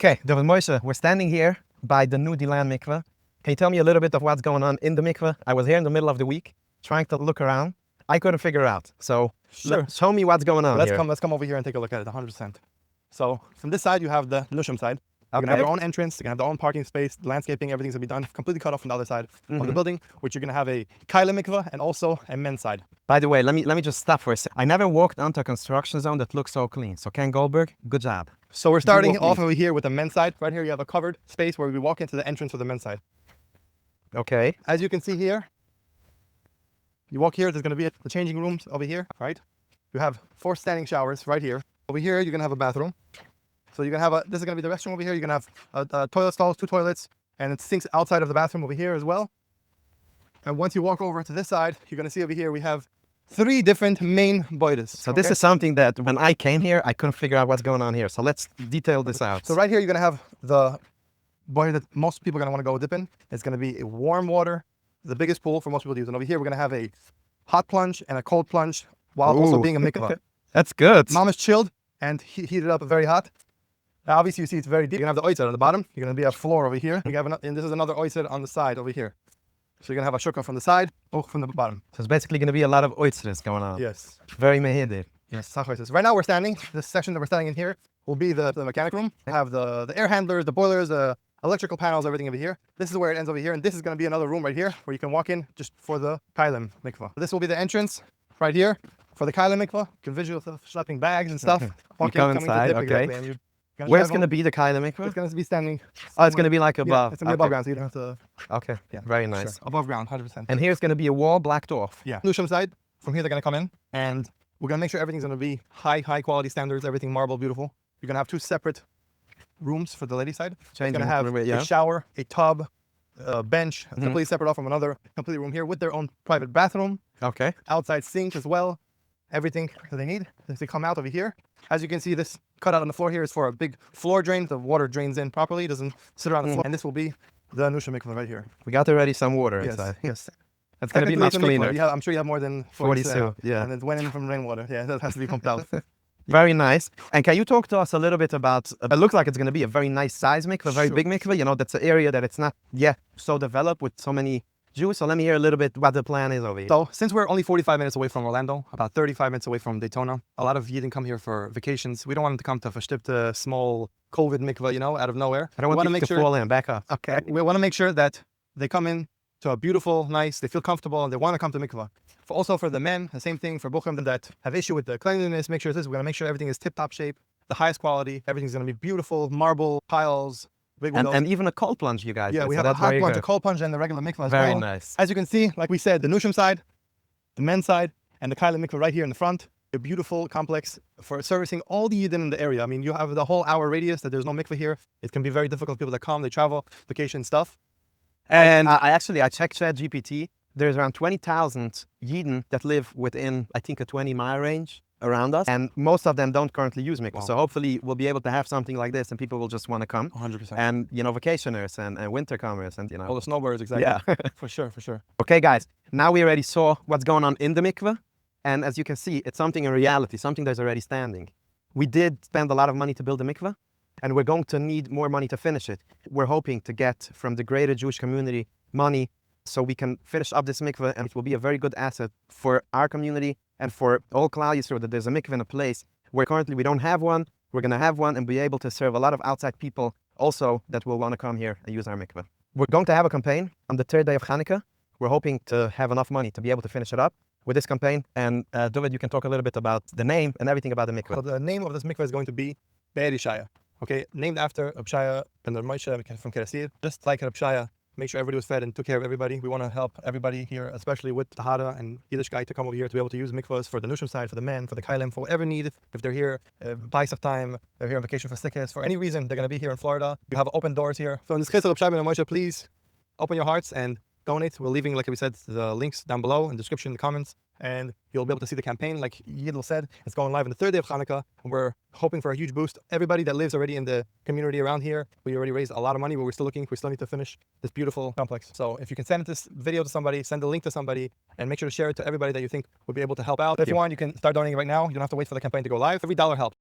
Okay, David Moshe, we're standing here by the new DeLand Mikvah. Can you tell me a little bit of what's going on in the Mikvah? I was here in the middle of the week trying to look around. I couldn't figure it out. So show me what's going on let's here. Let's come over here and take a look at it 100%. So from this side, you have the Nushim side. You're Okay. going to have their own entrance. You're going to have their own parking space. The landscaping, everything's going to be done completely cut off from the other side of the building, which you're going to have a Kaila Mikvah and also a men's side. By the way, let me just stop for a second. I never walked onto a construction zone that looks so clean. So Ken Goldberg, good job. So we're starting off over here with the men's side. Right here, you have a covered space where we walk into the entrance for the men's side. Okay. As you can see here, you walk here, there's going to be the changing rooms over here, right? You have 4 standing showers right here. Over here, you're going to have a bathroom. So you're going to have this is going to be the restroom over here. You're going to have a toilet stalls, 2 toilets, and it sinks outside of the bathroom over here as well. And once you walk over to this side, you're going to see over here we have 3 different main boidas. So this is something that when I came here, I couldn't figure out what's going on here. So let's detail this out. So right here, you're going to have the boiler that most people are going to want to go dip in. It's going to be a warm water, the biggest pool for most people to use. And over here, we're going to have a hot plunge and a cold plunge while also being a mikvah. That's good. Mom is chilled and heated up very hot. Now, obviously, you see it's very deep. You're going to have the oitzed on the bottom. You're going to be a floor over here. You have and this is another oitzed on the side over here. So you're going to have a shukah from the side, from the bottom. So it's basically going to be a lot of oysters going on. Yes. Very mehidir. Yes. Right now we're standing. This section that we're standing in here will be the mechanic room. We have the air handlers, the boilers, the electrical panels, everything over here. This is where it ends over here. And this is going to be another room right here where you can walk in just for the Kailim mikvah. This will be the entrance right here for the Kailim mikvah. You can visual schlepping bags and stuff. Walk inside, okay. Exactly. Where's going to be the Kaila Mikvah? It's going to be standing. Oh, it's going to be like above. Yeah, it's going to be above ground, so you don't have to. Okay, yeah, very nice. Sure. Above ground, 100%. And here's going to be a wall blacked off. Yeah. Nushim side, from here they're going to come in, and we're going to make sure everything's going to be high quality standards, everything marble, beautiful. You're going to have 2 separate rooms for the lady side. You're going to have a shower, a tub, a bench, completely separate off from another complete room here with their own private bathroom. Okay. Outside sink as well. Everything that they need as they come out over here. As you can see, this cutout on the floor here is for a big floor drain. The water drains in properly, doesn't sit around the floor. And this will be the Nushim mikvah right here. We got already some water inside. Yes. That's going to be much cleaner. I'm sure you have more than 42. Yeah. And it went in from rainwater. Yeah, that has to be pumped out. Very nice. And can you talk to us a little bit about, it looks like it's going to be a very nice size mikvah, a very big mikvah. You know, that's an area that it's not yet so developed with so many Jews. So let me hear a little bit what the plan is over here. So since we're only 45 minutes away from Orlando, about 35 minutes away from Daytona, a lot of Yidden come here for vacations. We don't want them to come to a small COVID mikvah, out of nowhere. I don't want to fall in, back up. Okay. We want to make sure that they come in to a beautiful, nice, they feel comfortable, and they want to come to mikvah. Also for the men, the same thing for buchim that have issue with the cleanliness, make sure we're going to make sure everything is tip-top shape, the highest quality, everything's going to be beautiful, marble, tiles, and even a cold plunge, you guys. Yeah, we have a hot plunge, a cold plunge, and the regular mikvah as well. Very nice. As you can see, like we said, the Nushim side, the men's side, and the Kaila mikvah right here in the front. A beautiful complex for servicing all the Yidden in the area. I mean, you have the whole hour radius that there's no mikvah here. It can be very difficult for people that come, they travel, vacation stuff. And I checked ChatGPT. There's around 20,000 Yidden that live within, I think, a 20-mile range around us, and most of them don't currently use mikvah. Wow. So hopefully we'll be able to have something like this, and people will just want to come. 100%. And vacationers and winter comers and all the snowbirds, exactly. Yeah, for sure. Okay, guys. Now we already saw what's going on in the mikvah, and as you can see, it's something in reality, something that's already standing. We did spend a lot of money to build the mikvah, and we're going to need more money to finish it. We're hoping to get from the greater Jewish community money so we can finish up this mikvah, and it will be a very good asset for our community and for all Klal Yisrael that there's a mikvah in a place where currently we don't have one. We're going to have one and be able to serve a lot of outside people also that will want to come here and use our mikvah. We're going to have a campaign on the 3rd day of Hanukkah. We're hoping to have enough money to be able to finish it up with this campaign. And David, you can talk a little bit about the name and everything about the mikvah. So the name of this mikvah is going to be Yeshaya. Okay, named after Yeshaya ben Moshe from Kerasir. Just like Yeshaya, make sure everybody was fed and took care of everybody. We want to help everybody here, especially with Tahara and Yiddishkeit, to come over here to be able to use mikvahs for the Nushim side, for the men, for the Kailim, for whatever need. If they're here, buy some time, they're here on vacation for sickness, for any reason, they're going to be here in Florida. You have open doors here. So in this case of Yeshaya ben Moshe, please open your hearts and donate. We're leaving, like we said, the links down below in the description, in the comments, and you'll be able to see the campaign. Like Yidl said, it's going live on the 3rd day of Hanukkah, and we're hoping for a huge boost. Everybody that lives already in the community around here, we already raised a lot of money, but we're still looking. We still need to finish this beautiful complex. So if you can send this video to somebody, send the link to somebody, and make sure to share it to everybody that you think would be able to help out. If you want, you can start donating right now. You don't have to wait for the campaign to go live. Every dollar helps.